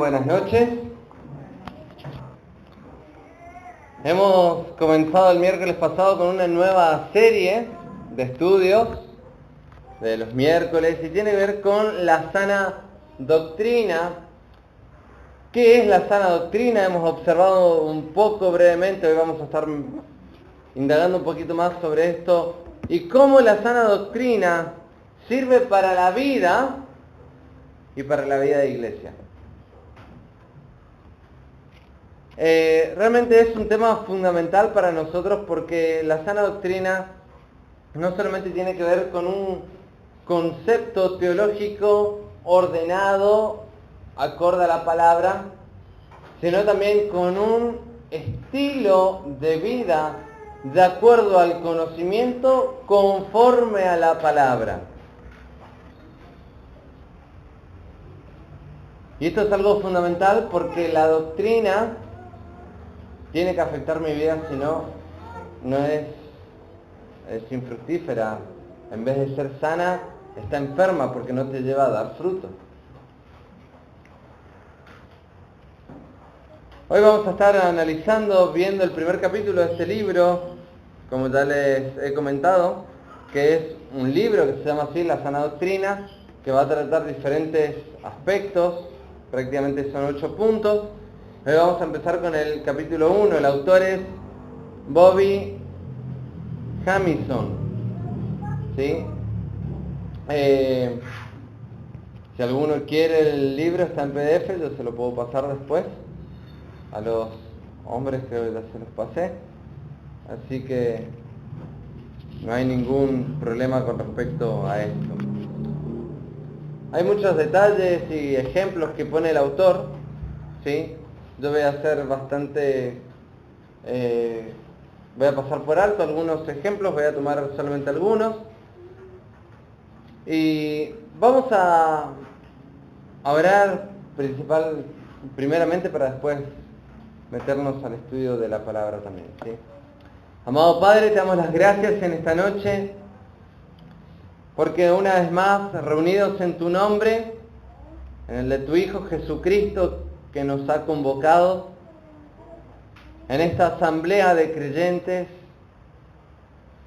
buenas noches. Hemos comenzado el miércoles pasado con una nueva serie de estudios de los miércoles y tiene que ver con la sana doctrina. ¿Qué es la sana doctrina? Hemos observado un poco brevemente, hoy vamos a estar indagando un poquito más sobre esto y cómo la sana doctrina sirve para la vida y para la vida de iglesia. Realmente es un tema fundamental para nosotros porque la sana doctrina no solamente tiene que ver con un concepto teológico ordenado, acorde a la palabra, sino también con un estilo de vida de acuerdo al conocimiento conforme a la palabra. Y esto es algo fundamental porque la doctrina tiene que afectar mi vida, si no, no es infructífera. En vez de ser sana, está enferma porque no te lleva a dar fruto. Hoy vamos a estar analizando, viendo el primer capítulo de este libro, como ya les he comentado, que es un libro que se llama así, La Sana Doctrina, que va a tratar diferentes aspectos, prácticamente son 8 puntos. Hoy vamos a empezar con el capítulo 1, el autor es Bobby Jamieson, ¿sí? Si alguno quiere el libro, está en PDF, yo se lo puedo pasar después a los hombres, creo que ya se los pasé, así que no hay ningún problema con respecto a esto. Hay muchos detalles y ejemplos que pone el autor, ¿sí? Yo voy a hacer bastante, voy a pasar por alto algunos ejemplos, voy a tomar solamente algunos. Y vamos a orar primeramente para después meternos al estudio de la palabra también, ¿sí? Amado Padre, te damos las gracias en esta noche, porque una vez más, reunidos en tu nombre, en el de tu Hijo Jesucristo, que nos ha convocado en esta asamblea de creyentes,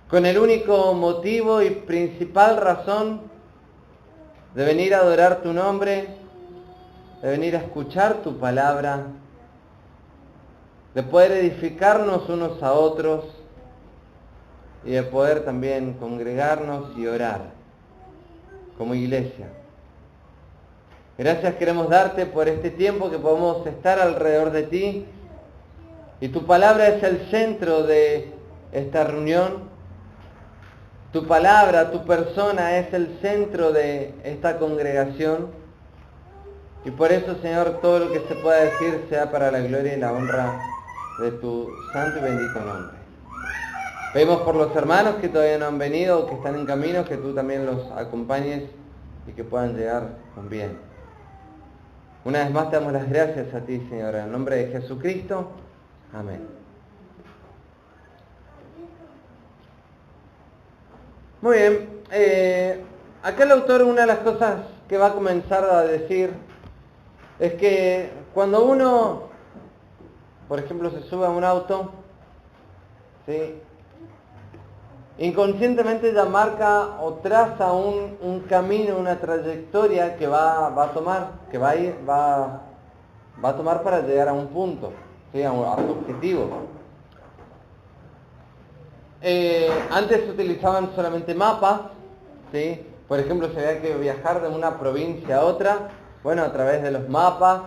con el único motivo y principal razón de venir a adorar tu nombre, de venir a escuchar tu palabra, de poder edificarnos unos a otros y de poder también congregarnos y orar como iglesia. Gracias queremos darte por este tiempo que podemos estar alrededor de ti y tu palabra es el centro de esta reunión. Tu palabra, tu persona es el centro de esta congregación y por eso, Señor, todo lo que se pueda decir sea para la gloria y la honra de tu santo y bendito nombre. Pedimos por los hermanos que todavía no han venido, que están en camino, que tú también los acompañes y que puedan llegar con bien. Una vez más te damos las gracias a ti, Señor, en el nombre de Jesucristo. Amén. Muy bien. Acá el autor, una de las cosas que va a comenzar a decir es que cuando uno, por ejemplo, se sube a un auto, ¿sí?, inconscientemente ya marca o traza un camino, una trayectoria que va a tomar, que va a tomar para llegar a un punto, ¿sí?, a su objetivo. Antes se utilizaban solamente mapas, ¿sí? Por ejemplo, se había que viajar de una provincia a otra, bueno, a través de los mapas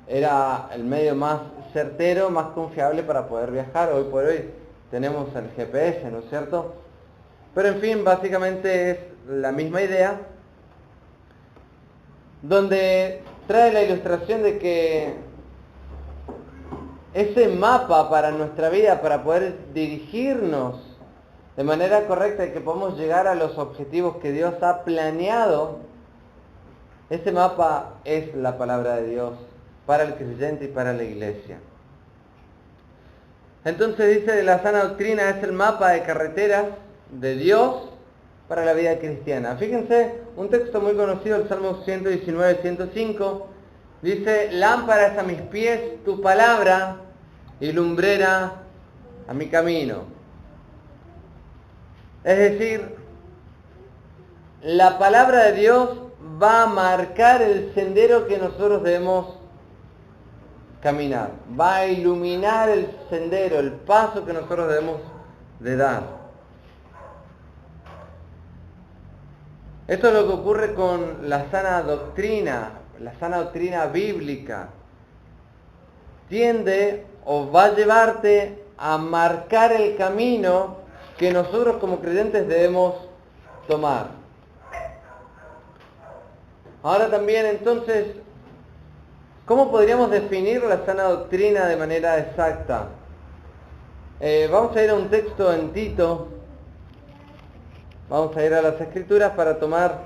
era el medio más certero, más confiable para poder viajar. Hoy por hoy tenemos el GPS, ¿no es cierto? Pero en fin, básicamente es la misma idea, donde trae la ilustración de que ese mapa para nuestra vida, para poder dirigirnos de manera correcta y que podamos llegar a los objetivos que Dios ha planeado, ese mapa es la palabra de Dios para el creyente y para la iglesia. Entonces dice, la sana doctrina es el mapa de carreteras de Dios para la vida cristiana. Fíjense, un texto muy conocido, el Salmo 119, 105, Dice, lámpara es a mis pies tu palabra y lumbrera a mi camino. Es decir, la palabra de Dios va a marcar el sendero que nosotros debemos caminar. Va a iluminar el sendero, el paso que nosotros debemos de dar. Esto es lo que ocurre con la sana doctrina bíblica. Tiende o va a llevarte a marcar el camino que nosotros como creyentes debemos tomar. Ahora también entonces, ¿cómo podríamos definir la sana doctrina de manera exacta? Vamos a ir a un texto en Tito. Vamos a ir a las Escrituras para tomar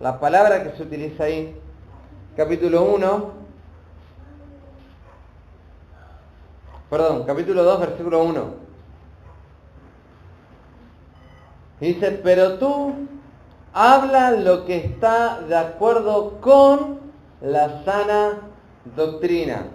la palabra que se utiliza ahí. Capítulo 2, versículo 1. Dice, pero tú habla lo que está de acuerdo con la sana doctrina.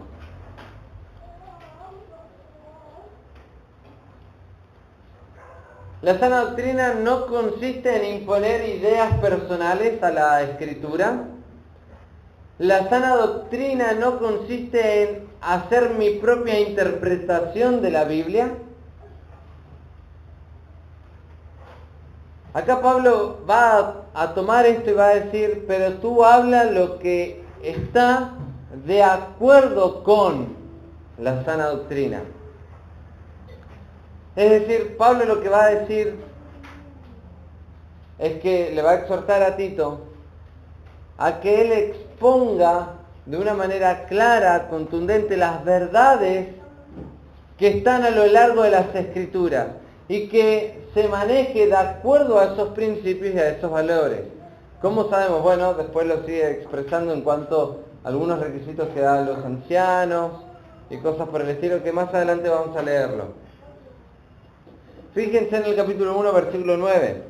La sana doctrina no consiste en imponer ideas personales a la Escritura. La sana doctrina no consiste en hacer mi propia interpretación de la Biblia. Acá Pablo va a tomar esto y va a decir, pero tú habla lo que está de acuerdo con la sana doctrina. Es decir, Pablo lo que va a decir es que le va a exhortar a Tito a que él exponga de una manera clara, contundente, las verdades que están a lo largo de las Escrituras y que se maneje de acuerdo a esos principios y a esos valores. ¿Cómo sabemos? Bueno, después lo sigue expresando en cuanto a algunos requisitos que dan los ancianos y cosas por el estilo, que más adelante vamos a leerlo. Fíjense en el capítulo 1, versículo 9.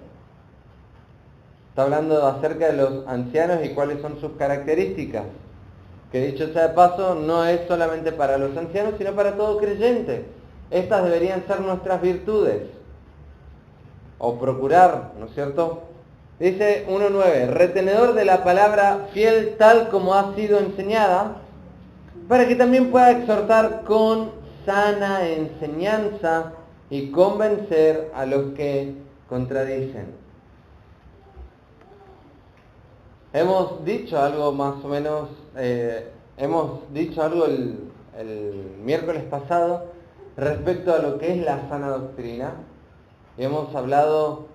Está hablando acerca de los ancianos y cuáles son sus características. Que dicho sea de paso, no es solamente para los ancianos, sino para todo creyente. Estas deberían ser nuestras virtudes. O procurar, ¿no es cierto? Dice 1.9, retenedor de la palabra, fiel tal como ha sido enseñada, para que también pueda exhortar con sana enseñanza y convencer a los que contradicen. Hemos dicho algo más o menos, hemos dicho algo el miércoles pasado respecto a lo que es la sana doctrina. Y hemos hablado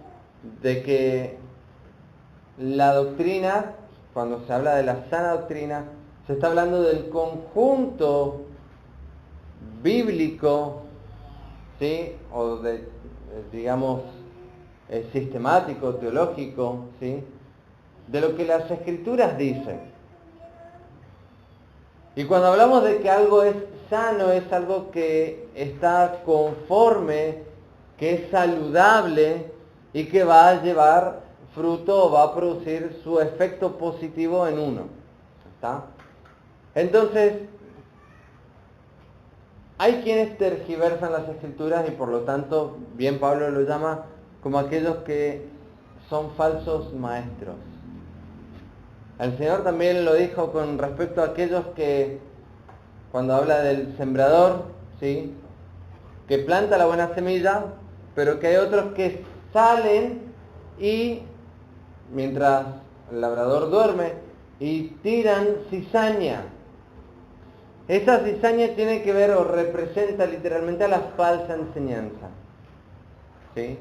de que la doctrina, cuando se habla de la sana doctrina, se está hablando del conjunto bíblico, ¿sí? O de, digamos, sistemático, teológico, ¿sí? De lo que las Escrituras dicen. Y cuando hablamos de que algo es sano, es algo que está conforme, que es saludable y que va a llevar fruto o va a producir su efecto positivo en uno. ¿Está? Entonces, hay quienes tergiversan las Escrituras y por lo tanto, bien Pablo lo llama como aquellos que son falsos maestros. El Señor también lo dijo con respecto a aquellos que, cuando habla del sembrador, ¿sí? Que planta la buena semilla, pero que hay otros que salen y, mientras el labrador duerme, y tiran cizaña. Esa cizaña tiene que ver o representa literalmente a la falsa enseñanza. ¿Sí?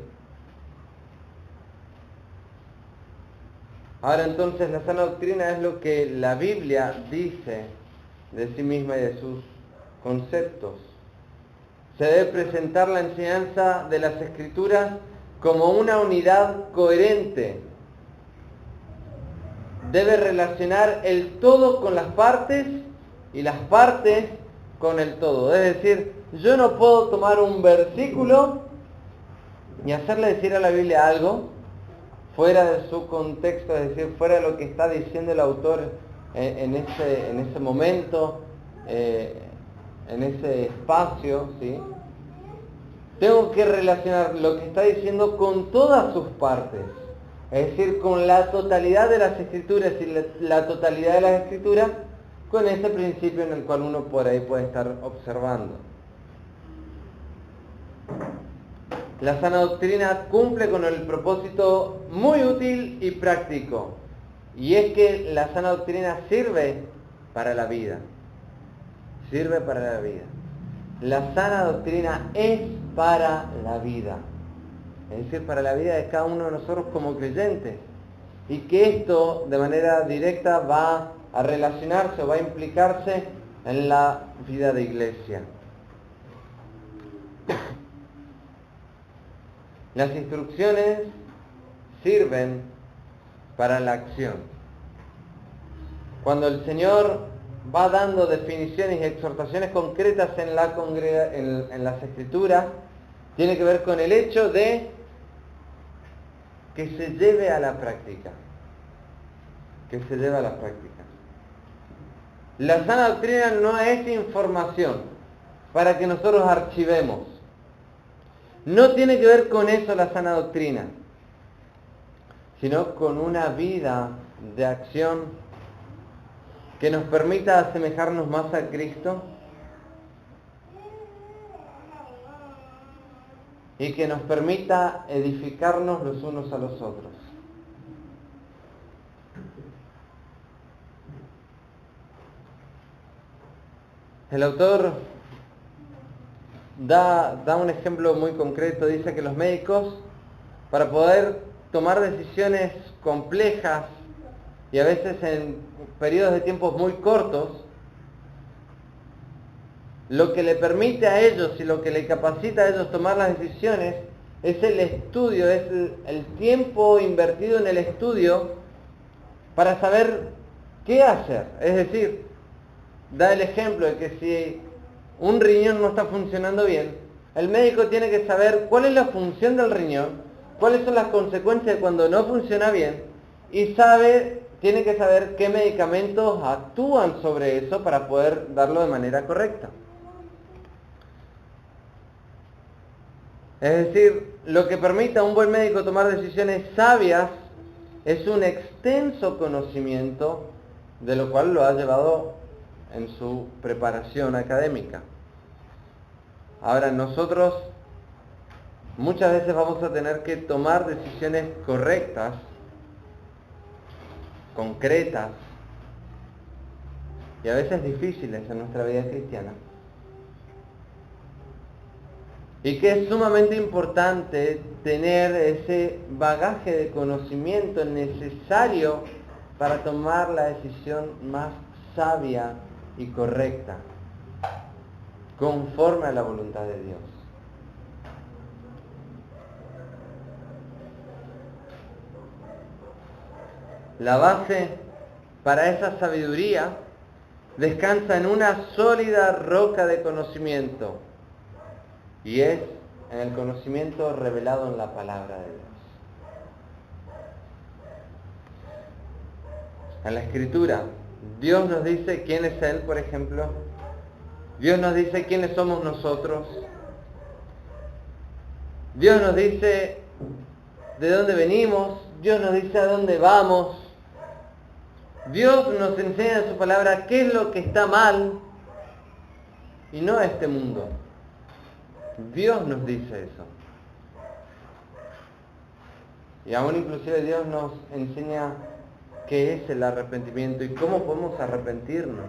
Ahora entonces la sana doctrina es lo que la Biblia dice de sí misma y de sus conceptos. Se debe presentar la enseñanza de las Escrituras como una unidad coherente. Debe relacionar el todo con las partes y las partes con el todo. Es decir, yo no puedo tomar un versículo y hacerle decir a la Biblia algo fuera de su contexto, es decir, fuera de lo que está diciendo el autor en ese momento, en ese espacio, ¿sí? Tengo que relacionar lo que está diciendo con todas sus partes, es decir, con la totalidad de las escrituras y la totalidad de las escrituras, con ese principio en el cual uno por ahí puede estar observando. La sana doctrina cumple con el propósito muy útil y práctico, y es que la sana doctrina sirve para la vida. Sirve para la vida. La sana doctrina es para la vida. Es decir, para la vida de cada uno de nosotros como creyentes. Y que esto de manera directa va a relacionarse o va a implicarse en la vida de iglesia. Las instrucciones sirven para la acción. Cuando el Señor va dando definiciones y exhortaciones concretas en las Escrituras, tiene que ver con el hecho de que se lleve a la práctica. Que se lleve a la práctica. La sana doctrina no es información para que nosotros archivemos. No tiene que ver con eso la sana doctrina, sino con una vida de acción que nos permita asemejarnos más a Cristo y que nos permita edificarnos los unos a los otros. El autor da un ejemplo muy concreto. Dice que los médicos, para poder tomar decisiones complejas y a veces en periodos de tiempos muy cortos, lo que le permite a ellos y lo que le capacita a ellos tomar las decisiones es el estudio, es el tiempo invertido en el estudio para saber qué hacer. Es decir, da el ejemplo de que si un riñón no está funcionando bien, el médico tiene que saber cuál es la función del riñón, cuáles son las consecuencias de cuando no funciona bien, y tiene que saber qué medicamentos actúan sobre eso para poder darlo de manera correcta. Es decir, lo que permite a un buen médico tomar decisiones sabias es un extenso conocimiento de lo cual lo ha llevado en su preparación académica. Ahora, nosotros muchas veces vamos a tener que tomar decisiones correctas, concretas y a veces difíciles en nuestra vida cristiana. Y que es sumamente importante tener ese bagaje de conocimiento necesario para tomar la decisión más sabia y correcta, conforme a la voluntad de Dios. La base para esa sabiduría descansa en una sólida roca de conocimiento, y es en el conocimiento revelado en la palabra de Dios. En la Escritura, Dios nos dice quién es Él, por ejemplo. Dios nos dice quiénes somos nosotros. Dios nos dice de dónde venimos. Dios nos dice a dónde vamos. Dios nos enseña en su palabra qué es lo que está mal y no este mundo. Dios nos dice eso. Y aún inclusive Dios nos enseña qué es el arrepentimiento y cómo podemos arrepentirnos.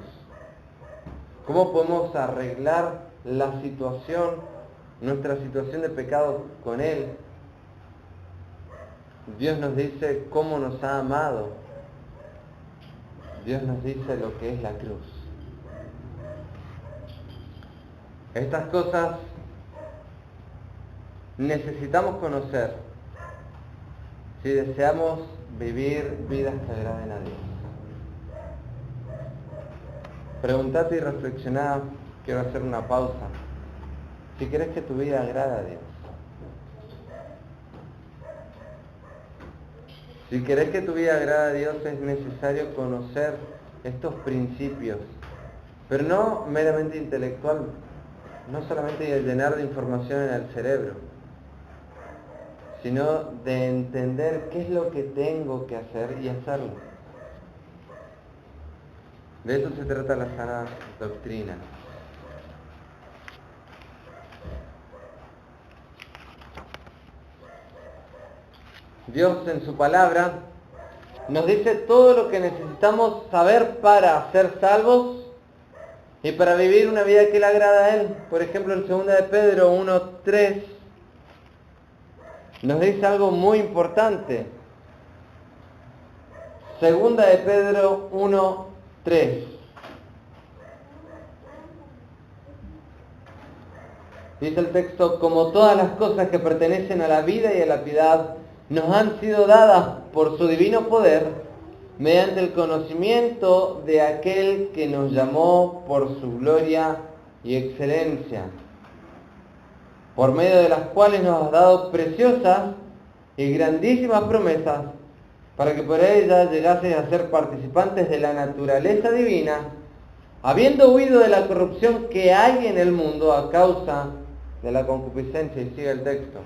Cómo podemos arreglar la situación, nuestra situación de pecado con Él. Dios nos dice cómo nos ha amado. Dios nos dice lo que es la cruz. Estas cosas necesitamos conocer si deseamos vivir vidas que agraden a Dios. Preguntate y reflexioná. Quiero hacer una pausa. Si querés que tu vida agrade a Dios. Si querés que tu vida agrade a Dios, es necesario conocer estos principios, pero no meramente intelectual, no solamente de llenar de información en el cerebro, sino de entender qué es lo que tengo que hacer y hacerlo. De eso se trata la sana doctrina. Dios en su palabra nos dice todo lo que necesitamos saber para ser salvos y para vivir una vida que le agrada a Él. Por ejemplo, en 2 de Pedro 1:3 nos dice algo muy importante. 2 de Pedro 1:3. Dice el texto: como todas las cosas que pertenecen a la vida y a la piedad nos han sido dadas por su divino poder, mediante el conocimiento de aquel que nos llamó por su gloria y excelencia, por medio de las cuales nos ha dado preciosas y grandísimas promesas, para que por ellas llegaseis a ser participantes de la naturaleza divina, habiendo huido de la corrupción que hay en el mundo a causa de la concupiscencia. Y sigue el texto.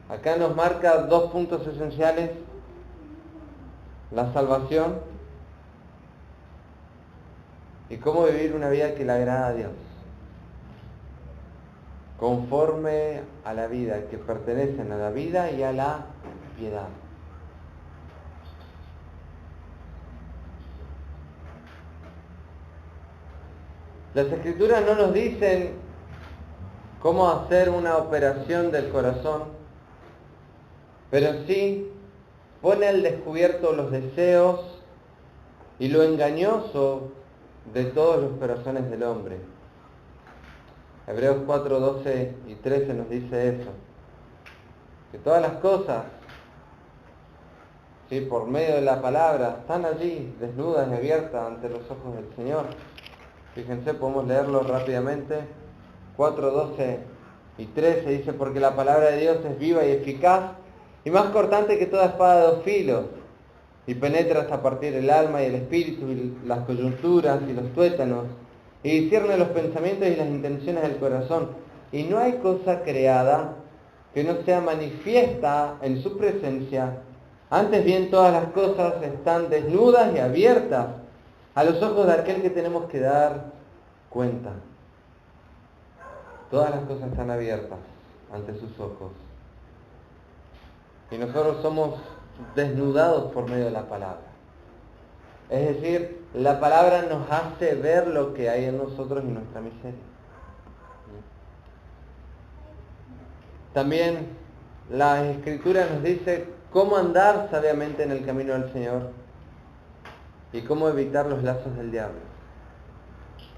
Acá nos marca 2 puntos esenciales: la salvación y cómo vivir una vida que le agrada a Dios, conforme a la vida, que pertenecen a la vida y a la piedad. Las Escrituras no nos dicen cómo hacer una operación del corazón, pero sí pone al descubierto los deseos y lo engañoso de todos los corazones del hombre. Hebreos 4:12 y 13 nos dice eso, que todas las cosas, ¿sí?, por medio de la palabra, están allí, desnudas y abiertas ante los ojos del Señor. Fíjense, podemos leerlo rápidamente. 4:12 y 13 dice: porque la palabra de Dios es viva y eficaz, y más cortante que toda espada de 2 filos, y penetra hasta partir el alma y el espíritu, y las coyunturas y los tuétanos, y discierne los pensamientos y las intenciones del corazón. Y no hay cosa creada que no sea manifiesta en su presencia. Antes bien, todas las cosas están desnudas y abiertas a los ojos de aquel que tenemos que dar cuenta. Todas las cosas están abiertas ante sus ojos. Y nosotros somos desnudados por medio de la palabra. Es decir, la palabra nos hace ver lo que hay en nosotros y nuestra miseria. También la Escritura nos dice cómo andar sabiamente en el camino del Señor y cómo evitar los lazos del diablo.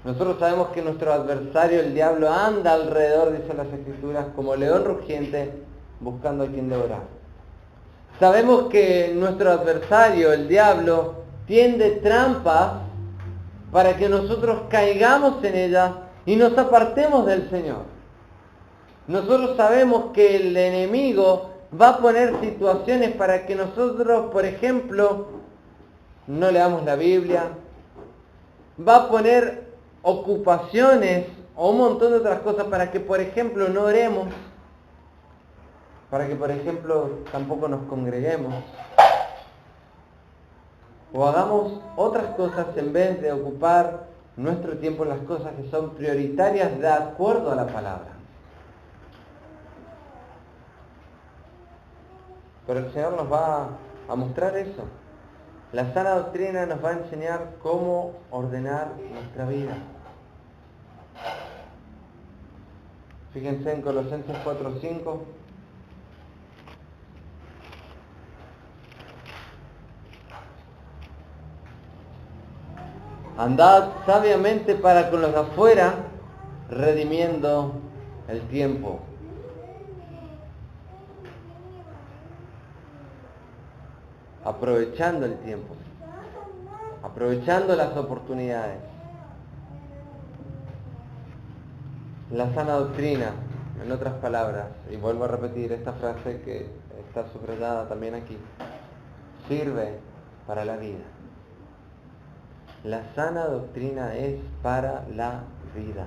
Nosotros sabemos que nuestro adversario, el diablo, anda alrededor, dicen las Escrituras, como león rugiente, buscando a quien devorar. Sabemos que nuestro adversario, el diablo, tiende trampas para que nosotros caigamos en ellas y nos apartemos del Señor. Nosotros sabemos que el enemigo va a poner situaciones para que nosotros, por ejemplo, no leamos la Biblia. Va a poner ocupaciones o un montón de otras cosas para que, por ejemplo, no oremos. Para que, por ejemplo, tampoco nos congreguemos. O hagamos otras cosas en vez de ocupar nuestro tiempo en las cosas que son prioritarias de acuerdo a la palabra. Pero el Señor nos va a mostrar eso. La sana doctrina nos va a enseñar cómo ordenar nuestra vida. Fíjense en Colosenses 4:5. Andad sabiamente para con los de afuera, redimiendo el tiempo. Aprovechando el tiempo. Aprovechando las oportunidades. La sana doctrina, en otras palabras, y vuelvo a repetir esta frase que está subrayada también aquí, sirve para la vida. La sana doctrina es para la vida.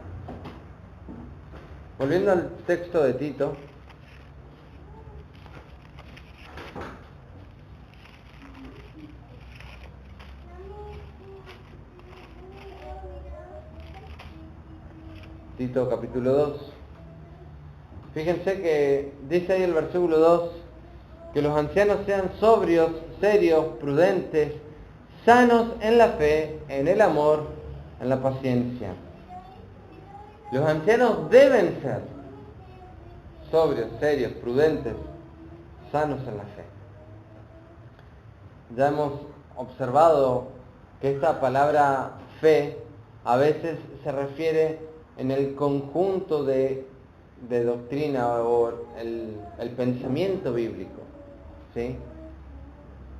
Volviendo al texto de Tito, Tito capítulo 2. Fíjense que dice ahí el versículo 2, que los ancianos sean sobrios, serios, prudentes, sanos en la fe, en el amor, en la paciencia. Los ancianos deben ser sobrios, serios, prudentes, sanos en la fe. Ya hemos observado que esta palabra fe a veces se refiere en el conjunto de doctrina o el pensamiento bíblico, ¿sí?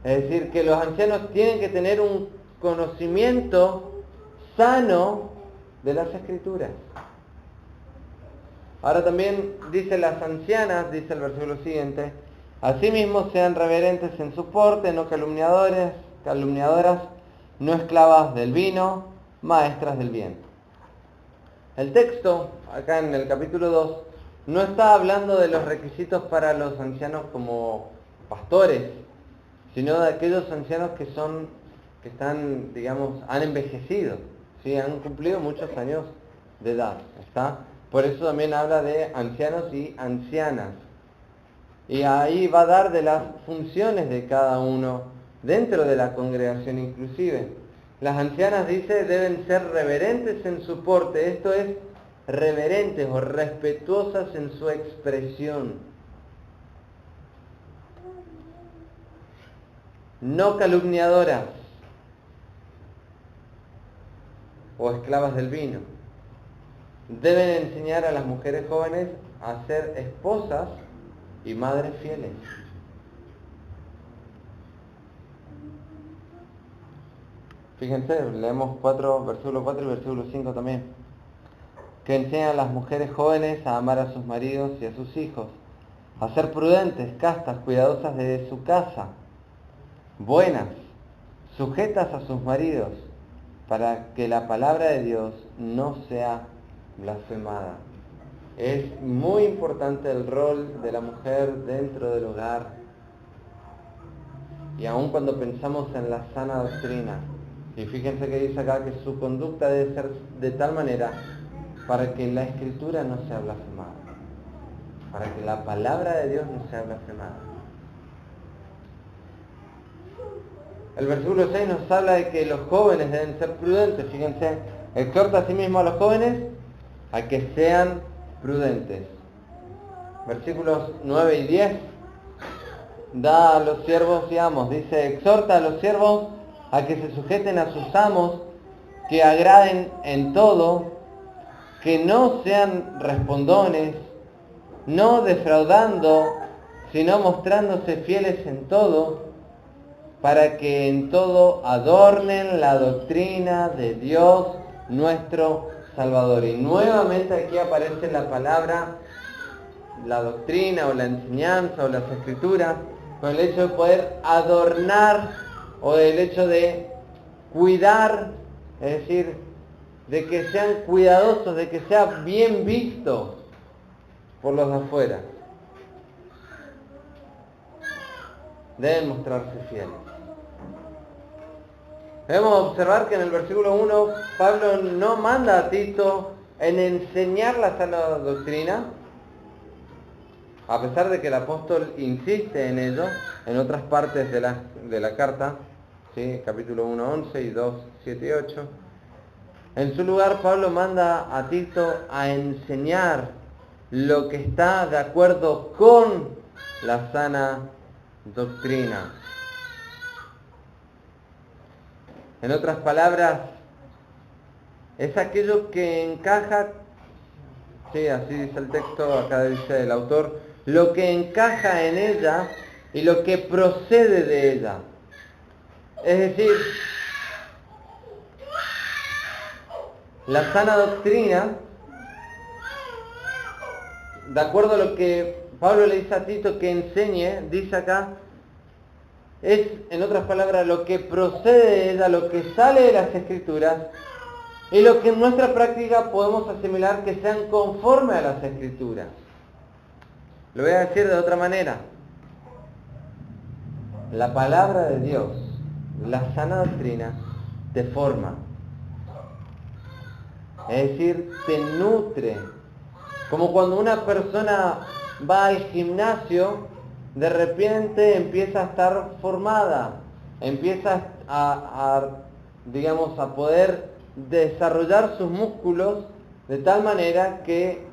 Es decir, que los ancianos tienen que tener un conocimiento sano de las Escrituras. Ahora también dice las ancianas, dice el versículo siguiente, asimismo sean reverentes en su porte, no calumniadoras, no esclavas del vino, maestras del bien. El texto, acá en el capítulo 2, no está hablando de los requisitos para los ancianos como pastores, sino de aquellos ancianos que están, digamos, han envejecido, ¿sí? Han cumplido muchos años de edad, ¿está? Por eso también habla de ancianos y ancianas. Y ahí va a dar de las funciones de cada uno dentro de la congregación inclusive. Las ancianas, dice, deben ser reverentes en su porte, esto es, reverentes o respetuosas en su expresión. No calumniadoras o esclavas del vino. Deben enseñar a las mujeres jóvenes a ser esposas y madres fieles. Fíjense, leemos versículo 4 y versículo 5 también. Que enseñan a las mujeres jóvenes a amar a sus maridos y a sus hijos, a ser prudentes, castas, cuidadosas de su casa, buenas, sujetas a sus maridos, para que la palabra de Dios no sea blasfemada. Es muy importante el rol de la mujer dentro del hogar. Y aun cuando pensamos en la sana doctrina, y fíjense que dice acá que su conducta debe ser de tal manera para que la Escritura no sea blasfemada, para que la palabra de Dios no sea blasfemada. El versículo 6 nos habla de que los jóvenes deben ser prudentes. Fíjense, exhorta a sí mismo a los jóvenes a que sean prudentes. Versículos 9 y 10 da a los siervos y amos, dice, exhorta a los siervos a que se sujeten a sus amos, que agraden en todo, que no sean respondones, no defraudando, sino mostrándose fieles en todo, para que en todo adornen la doctrina de Dios nuestro Salvador. Y nuevamente aquí aparece la palabra, la doctrina o la enseñanza o las escrituras, con el hecho de poder adornar o el hecho de cuidar, es decir, de que sean cuidadosos, de que sea bien visto por los de afuera. Deben mostrarse fieles. Debemos observar que en el versículo 1 Pablo no manda a Tito en enseñar la sana doctrina, a pesar de que el apóstol insiste en ello en otras partes de la carta, ¿sí? Capítulo 1, 11 y 2, 7 y 8. En su lugar, Pablo manda a Tito a enseñar lo que está de acuerdo con la sana doctrina. En otras palabras, es aquello que encaja, sí, así dice el texto, acá dice el autor, lo que encaja en ella y lo que procede de ella. Es decir, la sana doctrina, de acuerdo a lo que Pablo le dice a Tito que enseñe, dice acá, es, en otras palabras, lo que procede de ella, lo que sale de las Escrituras, y lo que en nuestra práctica podemos asimilar que sean conforme a las Escrituras. Lo voy a decir de otra manera. La palabra de Dios, la sana doctrina, te forma. Es decir, te nutre. Como cuando una persona va al gimnasio, de repente empieza a estar formada, empieza digamos, a poder desarrollar sus músculos de tal manera que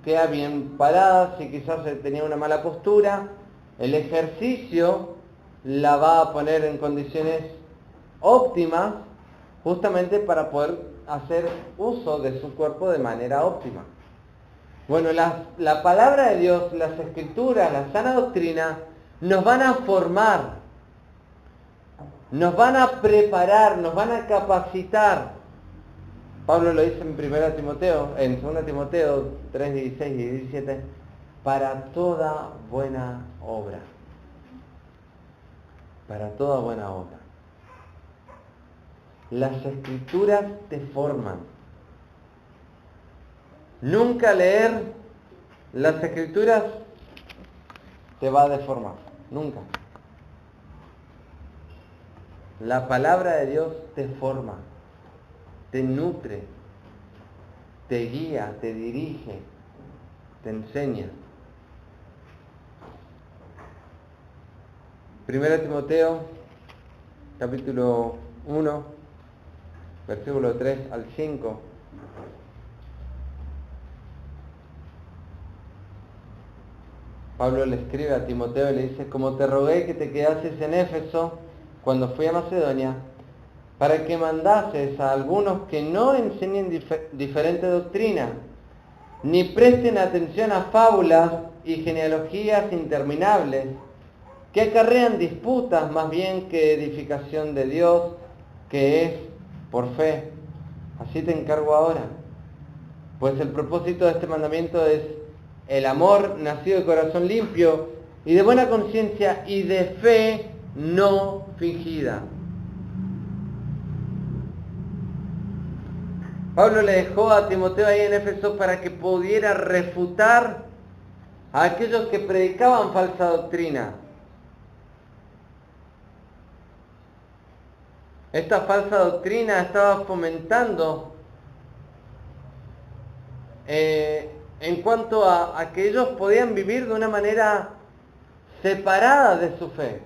queda bien parada. Si quizás tenía una mala postura, el ejercicio la va a poner en condiciones óptimas justamente para poder hacer uso de su cuerpo de manera óptima. Bueno, la palabra de Dios, las Escrituras, la sana doctrina, nos van a formar, nos van a preparar, nos van a capacitar. Pablo lo dice en 2 Timoteo 3, 16 y 17, para toda buena obra. Para toda buena obra. Las Escrituras te forman. Nunca leer las Escrituras te va a deformar. Nunca. La palabra de Dios te forma, te nutre, te guía, te dirige, te enseña. 1 Timoteo, capítulo 1, versículo 3 al 5. Pablo le escribe a Timoteo y le dice: como te rogué que te quedases en Éfeso cuando fui a Macedonia, para que mandases a algunos que no enseñen diferente doctrina, ni presten atención a fábulas y genealogías interminables, que acarrean disputas más bien que edificación de Dios, que es por fe. Así te encargo ahora. Pues el propósito de este mandamiento es el amor nacido de corazón limpio y de buena conciencia y de fe no fingida. Pablo le dejó a Timoteo ahí en Éfeso para que pudiera refutar a aquellos que predicaban falsa doctrina. Esta falsa doctrina estaba fomentando en cuanto a que ellos podían vivir de una manera separada de su fe.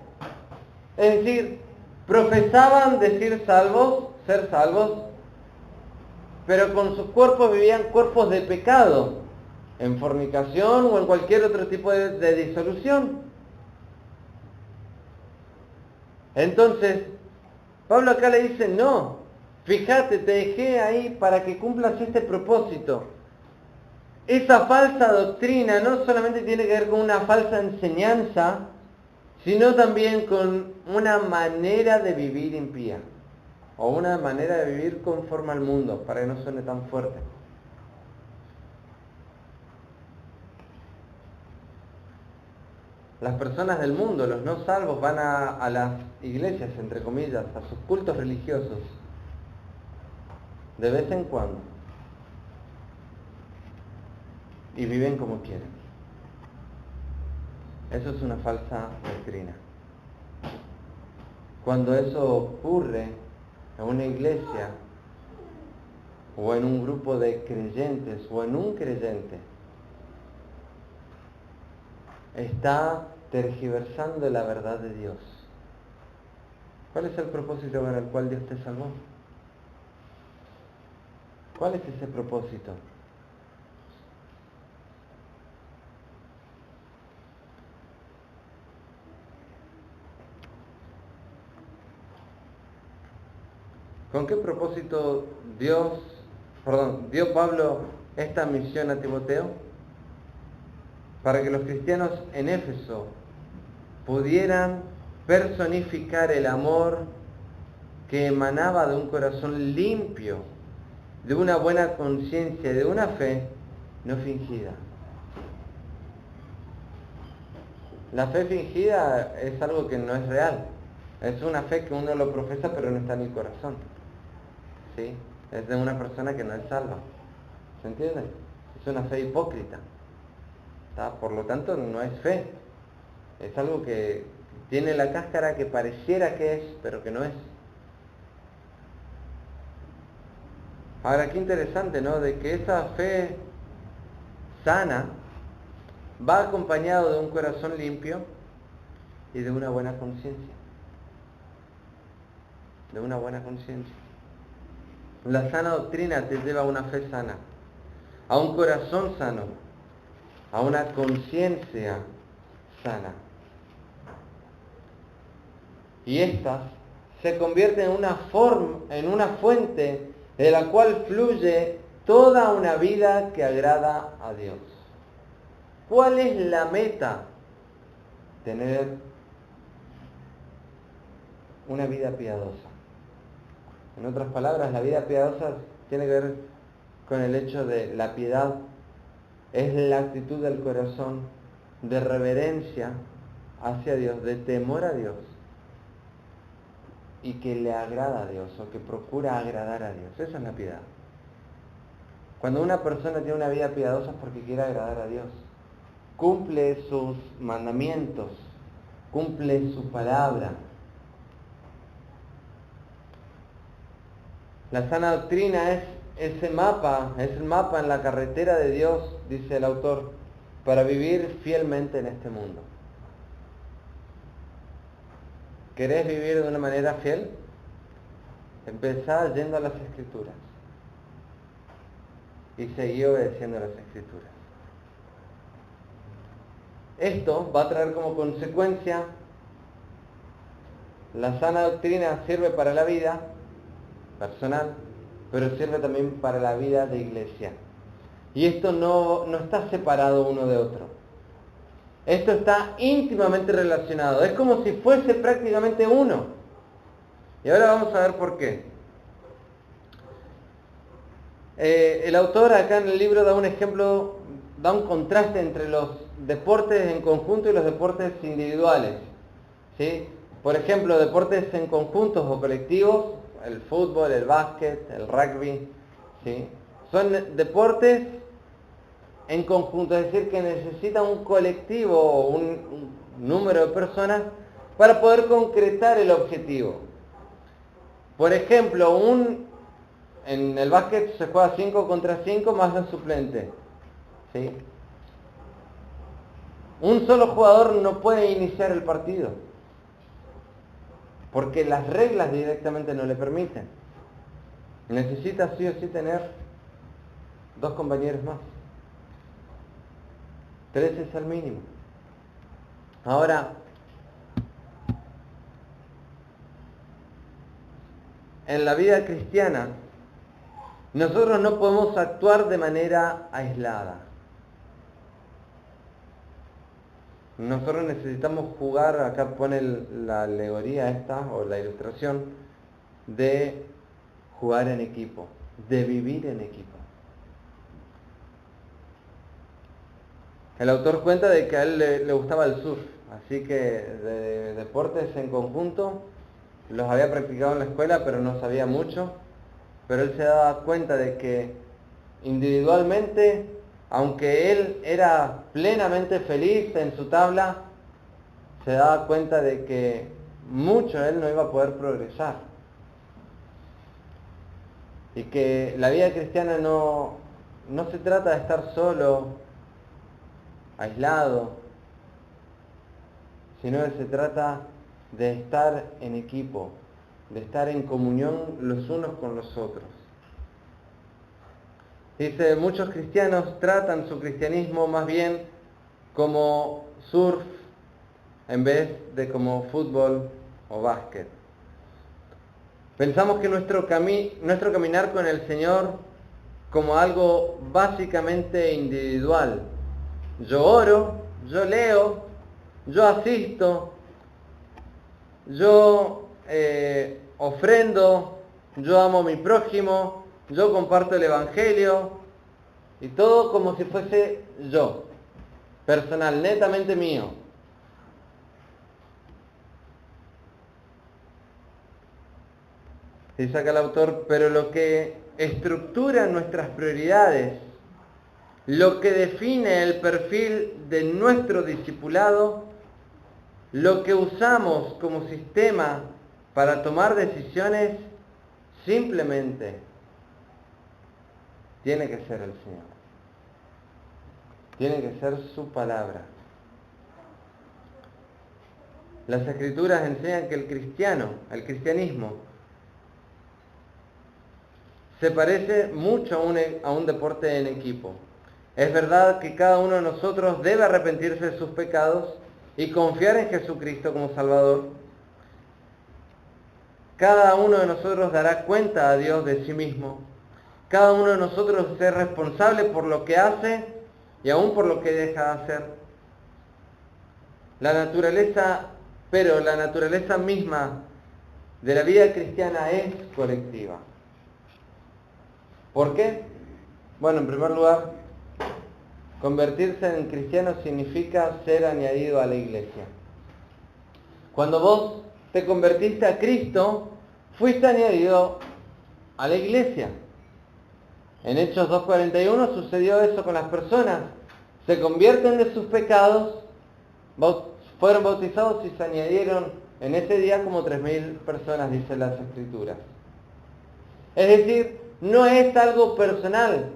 Es decir, profesaban ser salvos, pero con sus cuerpos vivían cuerpos de pecado, en fornicación o en cualquier otro tipo de disolución. Entonces, Pablo acá le dice: no, fíjate, te dejé ahí para que cumplas este propósito. Esa falsa doctrina no solamente tiene que ver con una falsa enseñanza, sino también con una manera de vivir impía, o una manera de vivir conforme al mundo, para que no suene tan fuerte. Las personas del mundo, los no salvos, van a las iglesias, entre comillas, a sus cultos religiosos, de vez en cuando, y viven como quieren. Eso es una falsa doctrina. Cuando eso ocurre en una iglesia, o en un grupo de creyentes, o en un creyente, está tergiversando la verdad de Dios. ¿Cuál es el propósito con el cual Dios te salvó? ¿Cuál es ese propósito? ¿Con qué propósito dio Pablo esta misión a Timoteo? Para que los cristianos en Éfeso pudieran personificar el amor que emanaba de un corazón limpio, de una buena conciencia, de una fe no fingida. La fe fingida es algo que no es real. Es una fe que uno lo profesa pero no está en el corazón. ¿Sí? Es de una persona que no es salva. ¿Se entiende? Es una fe hipócrita. ¿Está? Por lo tanto, no es fe. Es algo que tiene la cáscara que pareciera que es, pero que no es. Ahora, qué interesante, ¿no? De que esa fe sana va acompañado de un corazón limpio y de una buena conciencia. De una buena conciencia. La sana doctrina te lleva a una fe sana, a un corazón sano, a una conciencia sana. Y estas se convierten en una fuente de la cual fluye toda una vida que agrada a Dios. ¿Cuál es la meta? Tener una vida piadosa. En otras palabras, la vida piadosa tiene que ver con el hecho de la piedad. Es la actitud del corazón de reverencia hacia Dios, de temor a Dios, y que le agrada a Dios o que procura agradar a Dios. Esa es la piedad. Cuando una persona tiene una vida piadosa es porque quiere agradar a Dios. Cumple sus mandamientos, cumple su palabra. La sana doctrina es ese mapa, es el mapa en la carretera de Dios, dice el autor, para vivir fielmente en este mundo. ¿Querés vivir de una manera fiel? Empezá yendo a las Escrituras y seguí obedeciendo las Escrituras. Esto va a traer como consecuencia, la sana doctrina sirve para la vida personal, pero sirve también para la vida de iglesia. Y esto no está separado uno de otro. Esto está íntimamente relacionado. Es como si fuese prácticamente uno. Y ahora vamos a ver por qué. El autor acá en el libro da un ejemplo, da un contraste entre los deportes en conjunto y los deportes individuales. ¿Sí? Por ejemplo, deportes en conjuntos o colectivos, el fútbol, el básquet, el rugby, ¿sí? Son deportes en conjunto, es decir, que necesitan un colectivo o un número de personas para poder concretar el objetivo. Por ejemplo, en el básquet se juega 5 contra 5 más el suplente. ¿Sí? Un solo jugador no puede iniciar el partido, porque las reglas directamente no le permiten. Necesita sí o sí tener 2 compañeros más. 3 es el mínimo. Ahora, en la vida cristiana, nosotros no podemos actuar de manera aislada. Nosotros necesitamos jugar, acá pone la alegoría esta, o la ilustración, de jugar en equipo, de vivir en equipo. El autor cuenta de que a él le gustaba el surf, así que de deportes en conjunto los había practicado en la escuela, pero no sabía mucho. Pero él se daba cuenta de que individualmente, aunque él era plenamente feliz en su tabla, se daba cuenta de que mucho él no iba a poder progresar. Y que la vida cristiana no se trata de estar solo, aislado, sino que se trata de estar en equipo, de estar en comunión los unos con los otros. Dice, muchos cristianos tratan su cristianismo más bien como surf en vez de como fútbol o básquet. Pensamos que nuestro caminar con el Señor como algo básicamente individual. Yo oro, yo leo, yo asisto, yo ofrendo, yo amo a mi prójimo, yo comparto el Evangelio, y todo como si fuese yo, personal, netamente mío. Dice acá el autor, pero lo que estructura nuestras prioridades, lo que define el perfil de nuestro discipulado, lo que usamos como sistema para tomar decisiones, simplemente tiene que ser el Señor. Tiene que ser su palabra. Las Escrituras enseñan que el cristianismo, se parece mucho a un deporte en equipo. Es verdad que cada uno de nosotros debe arrepentirse de sus pecados y confiar en Jesucristo como Salvador. Cada uno de nosotros dará cuenta a Dios de sí mismo. Cada uno de nosotros es responsable por lo que hace y aún por lo que deja de hacer. Pero la naturaleza misma de la vida cristiana es colectiva. ¿Por qué? Bueno, en primer lugar, convertirse en cristiano significa ser añadido a la iglesia. Cuando vos te convertiste a Cristo, fuiste añadido a la iglesia. En Hechos 2:41 sucedió eso con las personas. Se convierten de sus pecados, fueron bautizados y se añadieron en ese día como 3.000 personas, dicen las Escrituras. Es decir, no es algo personal,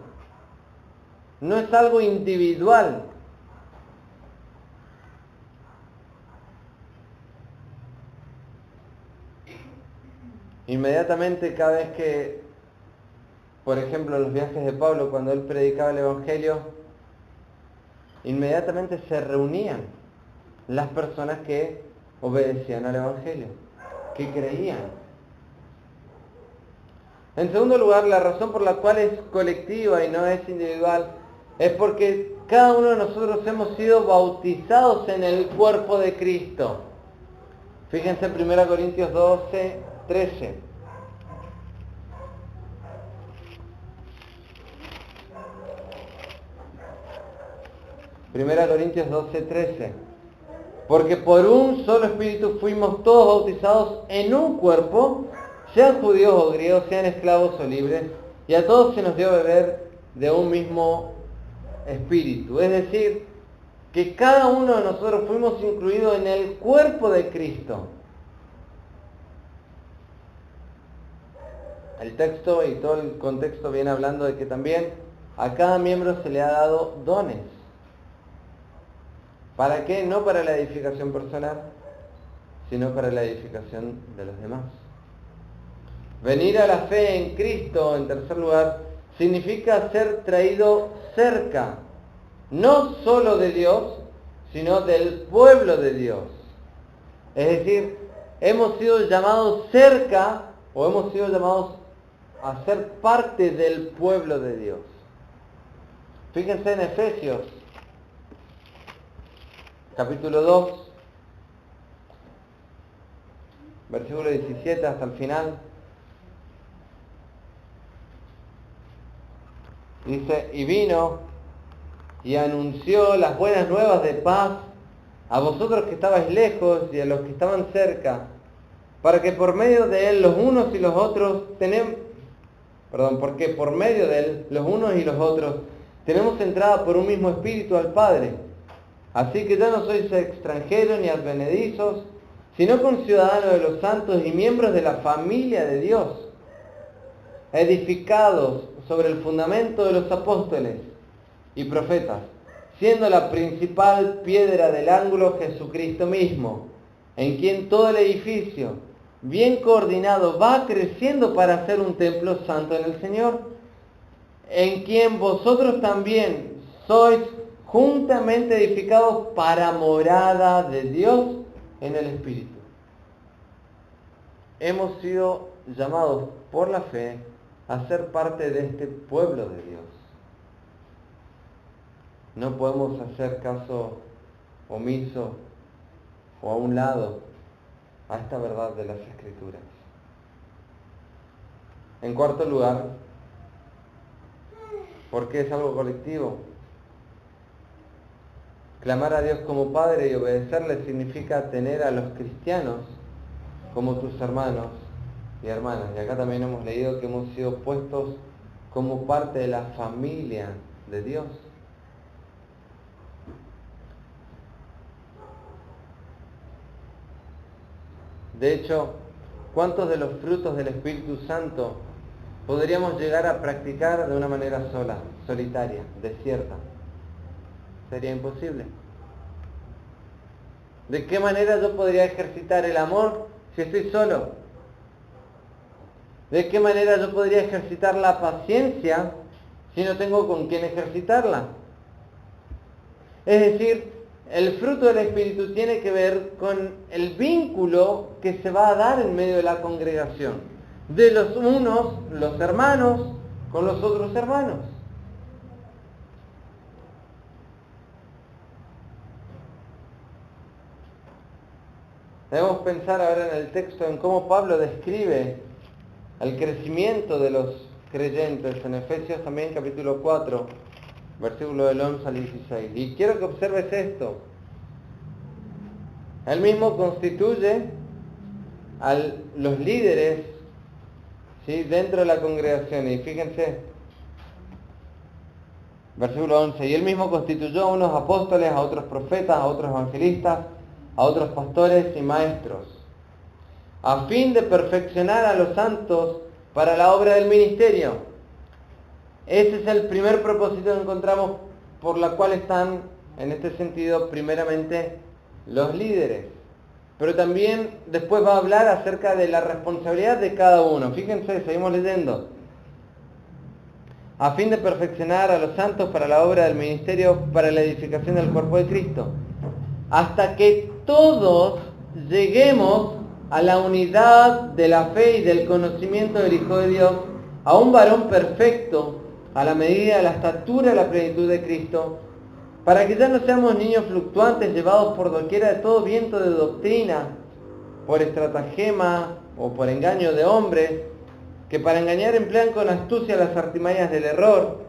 no es algo individual. Inmediatamente cada vez que, por ejemplo, en los viajes de Pablo, cuando él predicaba el Evangelio, inmediatamente se reunían las personas que obedecían al Evangelio, que creían. En segundo lugar, la razón por la cual es colectiva y no es individual es porque cada uno de nosotros hemos sido bautizados en el cuerpo de Cristo. Fíjense en 1 Corintios 12:13. Primera Corintios 12:13. Porque por un solo espíritu fuimos todos bautizados en un cuerpo, sean judíos o griegos, sean esclavos o libres, y a todos se nos dio beber de un mismo espíritu. Es decir, que cada uno de nosotros fuimos incluidos en el cuerpo de Cristo. El texto y todo el contexto viene hablando de que también a cada miembro se le ha dado dones. ¿Para qué? No para la edificación personal, sino para la edificación de los demás. Venir a la fe en Cristo, en tercer lugar, significa ser traído cerca, no solo de Dios, sino del pueblo de Dios. Es decir, hemos sido llamados cerca, o hemos sido llamados a ser parte del pueblo de Dios. Fíjense en Efesios, capítulo 2, versículo 17 hasta el final. Dice, y vino y anunció las buenas nuevas de paz a vosotros que estabais lejos y a los que estaban cerca, para que por medio de él los unos y los otros porque por medio de él los unos y los otros tenemos entrada por un mismo espíritu al Padre. Así que ya no sois extranjeros ni advenedizos, sino conciudadanos de los santos y miembros de la familia de Dios, edificados sobre el fundamento de los apóstoles y profetas, siendo la principal piedra del ángulo Jesucristo mismo, en quien todo el edificio, bien coordinado, va creciendo para ser un templo santo en el Señor, en quien vosotros también sois juntamente edificados para morada de Dios en el Espíritu. Hemos sido llamados por la fe a ser parte de este pueblo de Dios. No podemos hacer caso omiso o a un lado a esta verdad de las Escrituras. En cuarto lugar, ¿por qué es algo colectivo? Clamar a Dios como Padre y obedecerle significa tener a los cristianos como tus hermanos y hermanas. Y acá también hemos leído que hemos sido puestos como parte de la familia de Dios. De hecho, ¿cuántos de los frutos del Espíritu Santo podríamos llegar a practicar de una manera sola, solitaria, desierta? Sería imposible. ¿De qué manera yo podría ejercitar el amor si estoy solo? ¿De qué manera yo podría ejercitar la paciencia si no tengo con quién ejercitarla? Es decir, el fruto del Espíritu tiene que ver con el vínculo que se va a dar en medio de la congregación, de los unos, los hermanos, con los otros hermanos. Debemos pensar ahora en el texto en cómo Pablo describe el crecimiento de los creyentes en Efesios también capítulo 4, versículo del 11 al 16. Y quiero que observes esto. Él mismo constituye a los líderes, ¿sí?, dentro de la congregación. Y fíjense, versículo 11. Y él mismo constituyó a unos apóstoles, a otros profetas, a otros evangelistas, a otros pastores y maestros, a fin de perfeccionar a los santos para la obra del ministerio. Ese es el primer propósito que encontramos por la cual están, en este sentido, primeramente los líderes. Pero también después va a hablar acerca de la responsabilidad de cada uno. Fíjense, seguimos leyendo. A fin de perfeccionar a los santos para la obra del ministerio, para la edificación del cuerpo de Cristo, hasta que todos lleguemos a la unidad de la fe y del conocimiento del Hijo de Dios, a un varón perfecto, a la medida de la estatura de la plenitud de Cristo, para que ya no seamos niños fluctuantes llevados por doquiera de todo viento de doctrina, por estratagema o por engaño de hombres, que para engañar emplean con astucia las artimañas del error,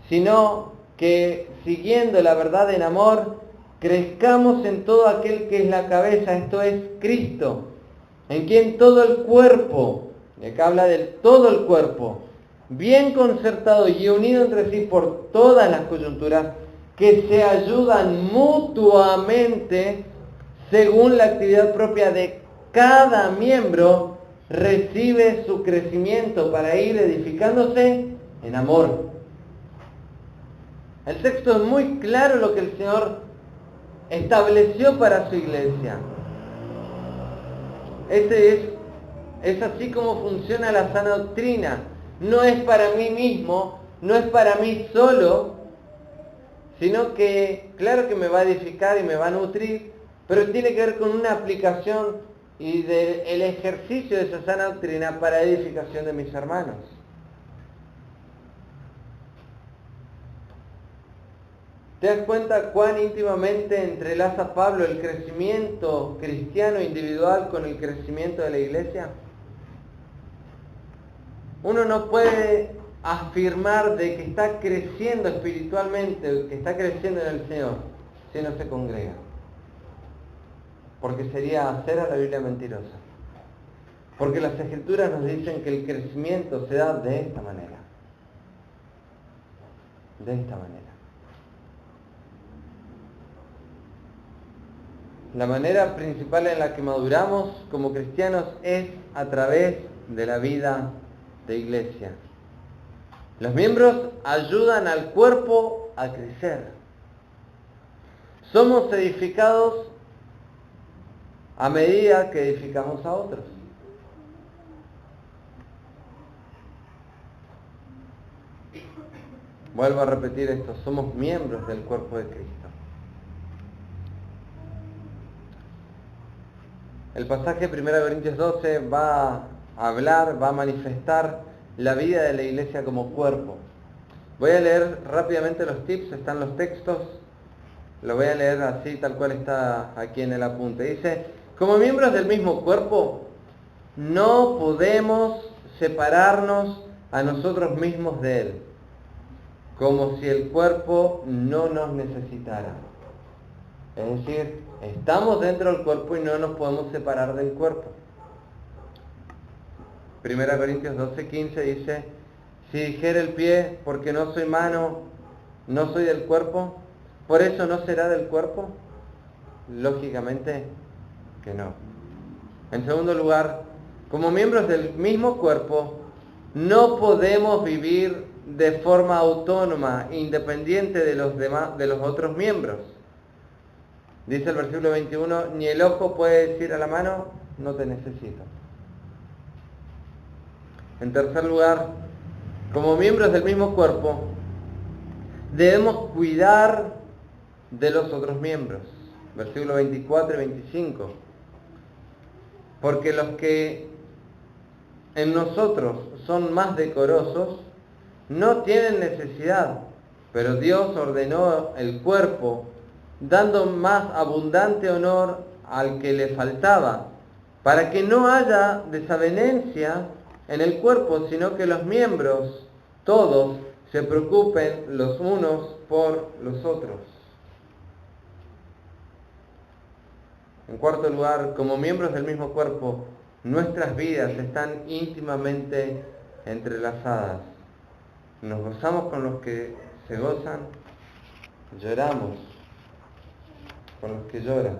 sino que, siguiendo la verdad en amor, crezcamos en todo aquel que es la cabeza, esto es Cristo, en quien todo el cuerpo, y acá habla del todo el cuerpo, bien concertado y unido entre sí por todas las coyunturas, que se ayudan mutuamente según la actividad propia de cada miembro, recibe su crecimiento para ir edificándose en amor. El texto es muy claro lo que el Señor estableció para su iglesia. Es así como funciona la sana doctrina. No es para mí mismo, no es para mí solo, sino que, claro que me va a edificar y me va a nutrir, pero tiene que ver con una aplicación y del ejercicio de esa sana doctrina para edificación de mis hermanos. ¿Te das cuenta cuán íntimamente entrelaza Pablo el crecimiento cristiano individual con el crecimiento de la iglesia? Uno no puede afirmar de que está creciendo espiritualmente, que está creciendo en el Señor, si no se congrega. Porque sería hacer a la Biblia mentirosa. Porque las Escrituras nos dicen que el crecimiento se da de esta manera. De esta manera. La manera principal en la que maduramos como cristianos es a través de la vida de iglesia. Los miembros ayudan al cuerpo a crecer. Somos edificados a medida que edificamos a otros. Vuelvo a repetir esto, somos miembros del cuerpo de Cristo. El pasaje de 1 Corintios 12 va a hablar, va a manifestar la vida de la iglesia como cuerpo. Voy a leer rápidamente los tips, están los textos, lo voy a leer así, tal cual está aquí en el apunte. Dice, como miembros del mismo cuerpo, no podemos separarnos a nosotros mismos de él, como si el cuerpo no nos necesitara. Es decir, estamos dentro del cuerpo y no nos podemos separar del cuerpo. 1 Corintios 12:15 dice, si dijera el pie, porque no soy mano, no soy del cuerpo, ¿por eso no será del cuerpo? Lógicamente que no. En segundo lugar, como miembros del mismo cuerpo, no podemos vivir de forma autónoma, independiente de los demás, de los otros miembros. Dice el versículo 21, ni el ojo puede decir a la mano, no te necesito. En tercer lugar, como miembros del mismo cuerpo, debemos cuidar de los otros miembros. Versículos 24 y 25. Porque los que en nosotros son más decorosos, no tienen necesidad, pero Dios ordenó el cuerpo, dando más abundante honor al que le faltaba, para que no haya desavenencia en el cuerpo, sino que los miembros, todos, se preocupen los unos por los otros. En cuarto lugar, como miembros del mismo cuerpo, nuestras vidas están íntimamente entrelazadas. Nos gozamos con los que se gozan, lloramos con los que lloran.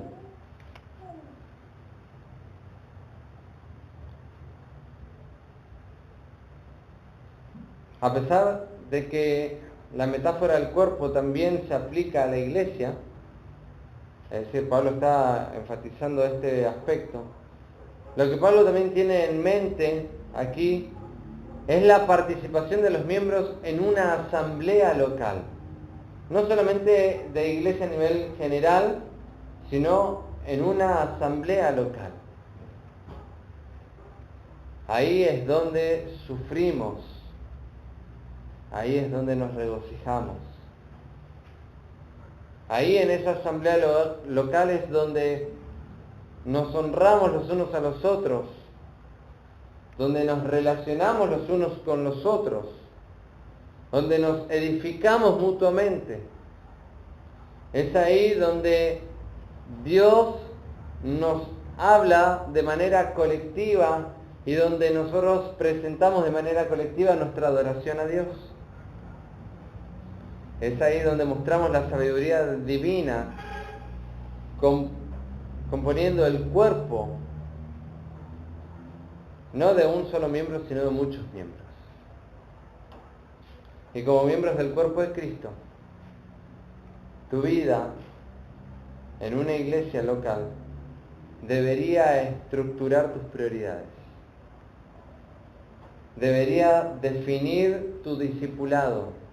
A pesar de que la metáfora del cuerpo también se aplica a la iglesia, es decir, Pablo está enfatizando este aspecto, lo que Pablo también tiene en mente aquí es la participación de los miembros en una asamblea local. No solamente de iglesia a nivel general, sino en una asamblea local. Ahí es donde sufrimos, ahí es donde nos regocijamos. Ahí en esa asamblea local es donde nos honramos los unos a los otros, donde nos relacionamos los unos con los otros, donde nos edificamos mutuamente. Es ahí donde Dios nos habla de manera colectiva y donde nosotros presentamos de manera colectiva nuestra adoración a Dios. Es ahí donde mostramos la sabiduría divina, componiendo el cuerpo, no de un solo miembro, sino de muchos miembros. Y como miembros del cuerpo de Cristo, tu vida en una iglesia local debería estructurar tus prioridades. Debería definir tu discipulado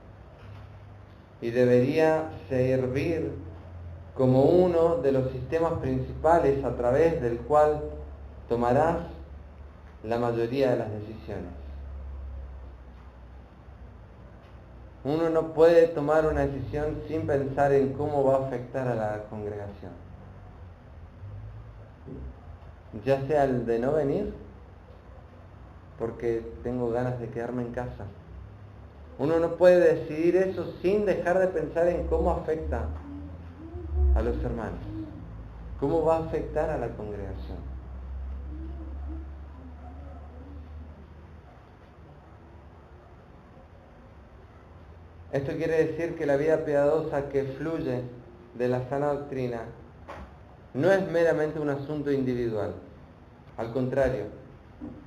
y debería servir como uno de los sistemas principales a través del cual tomarás la mayoría de las decisiones. Uno no puede tomar una decisión sin pensar en cómo va a afectar a la congregación. Ya sea el de no venir, porque tengo ganas de quedarme en casa. Uno no puede decidir eso sin dejar de pensar en cómo afecta a los hermanos, cómo va a afectar a la congregación. Esto quiere decir que la vida piadosa que fluye de la sana doctrina no es meramente un asunto individual. Al contrario,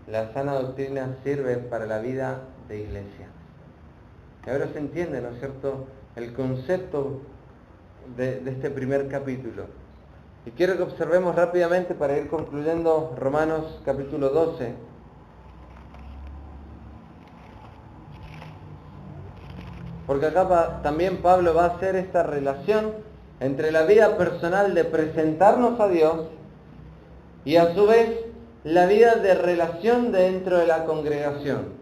la sana doctrina sirve para la vida de iglesia. Y ahora se entiende, ¿no es cierto?, el concepto de este primer capítulo. Y quiero que observemos rápidamente para ir concluyendo Romanos capítulo 12. Porque acá también Pablo va a hacer esta relación entre la vida personal de presentarnos a Dios y a su vez la vida de relación dentro de la congregación.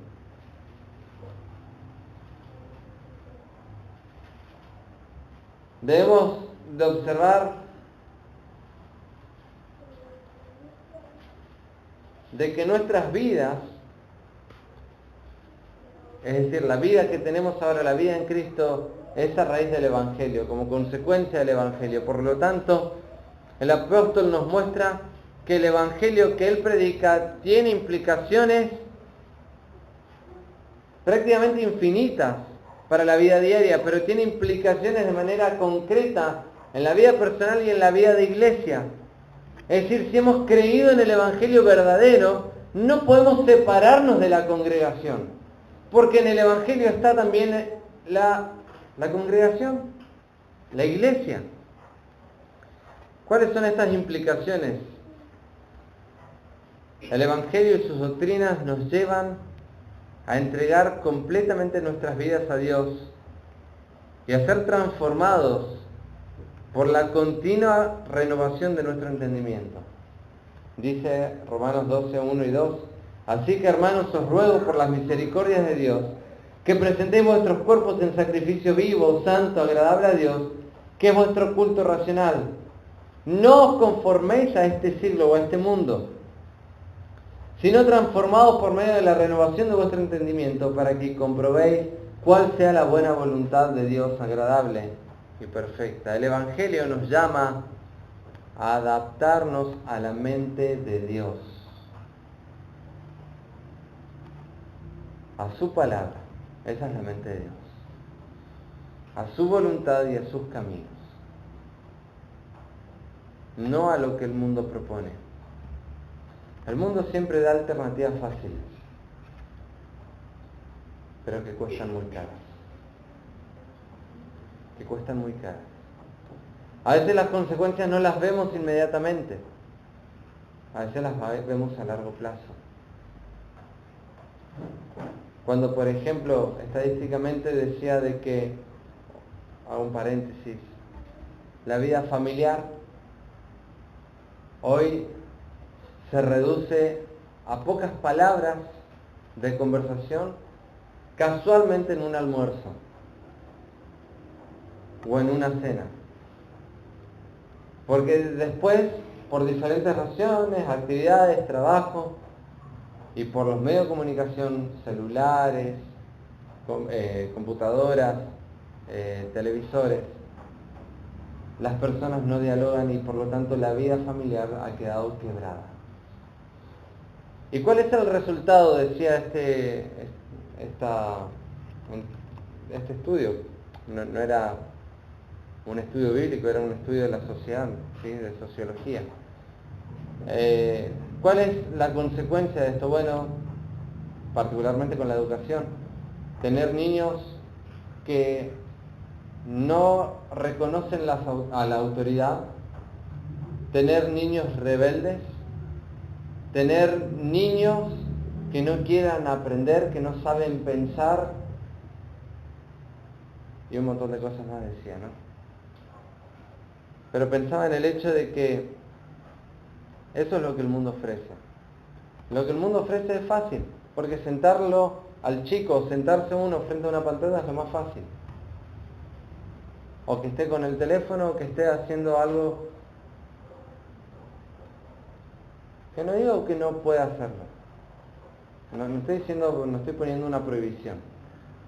Debemos de observar de que nuestras vidas, es decir, la vida que tenemos ahora, la vida en Cristo, es a raíz del Evangelio, como consecuencia del Evangelio. Por lo tanto, el apóstol nos muestra que el Evangelio que él predica tiene implicaciones prácticamente infinitas para la vida diaria, pero tiene implicaciones de manera concreta en la vida personal y en la vida de iglesia. Es decir, si hemos creído en el Evangelio verdadero, no podemos separarnos de la congregación, porque en el Evangelio está también la congregación, la iglesia. ¿Cuáles son estas implicaciones? El Evangelio y sus doctrinas nos llevan a entregar completamente nuestras vidas a Dios y a ser transformados por la continua renovación de nuestro entendimiento. Dice Romanos 12, 1 y 2, así que hermanos os ruego por las misericordias de Dios, que presentéis vuestros cuerpos en sacrificio vivo, santo, agradable a Dios, que es vuestro culto racional. No os conforméis a este siglo o a este mundo, sino transformados por medio de la renovación de vuestro entendimiento, para que comprobéis cuál sea la buena voluntad de Dios, agradable y perfecta. El Evangelio nos llama a adaptarnos a la mente de Dios, a su palabra, esa es la mente de Dios, a su voluntad y a sus caminos, no a lo que el mundo propone. El mundo siempre da alternativas fáciles, pero que cuestan muy caras. A veces las consecuencias no las vemos inmediatamente, a veces las vemos a largo plazo. Cuando, por ejemplo, estadísticamente decía de que, hago un paréntesis, la vida familiar hoy se reduce a pocas palabras de conversación, casualmente en un almuerzo o en una cena. Porque después, por diferentes razones, actividades, trabajo, y por los medios de comunicación, celulares, computadoras, televisores, las personas no dialogan y por lo tanto la vida familiar ha quedado quebrada. ¿Y cuál es el resultado? Decía este estudio. No era un estudio bíblico, era un estudio de la sociedad, ¿sí? De sociología. ¿Cuál es la consecuencia de esto? Bueno, particularmente con la educación. Tener niños que no reconocen a la autoridad, tener niños rebeldes, tener niños que no quieran aprender, que no saben pensar, y un montón de cosas más decía, ¿no? Pero pensaba en el hecho de que eso es lo que el mundo ofrece. Lo que el mundo ofrece es fácil, porque sentarlo al chico, sentarse uno frente a una pantalla es lo más fácil. O que esté con el teléfono, o que esté haciendo algo. Que no digo que no pueda hacerlo. No estoy diciendo, no estoy poniendo una prohibición.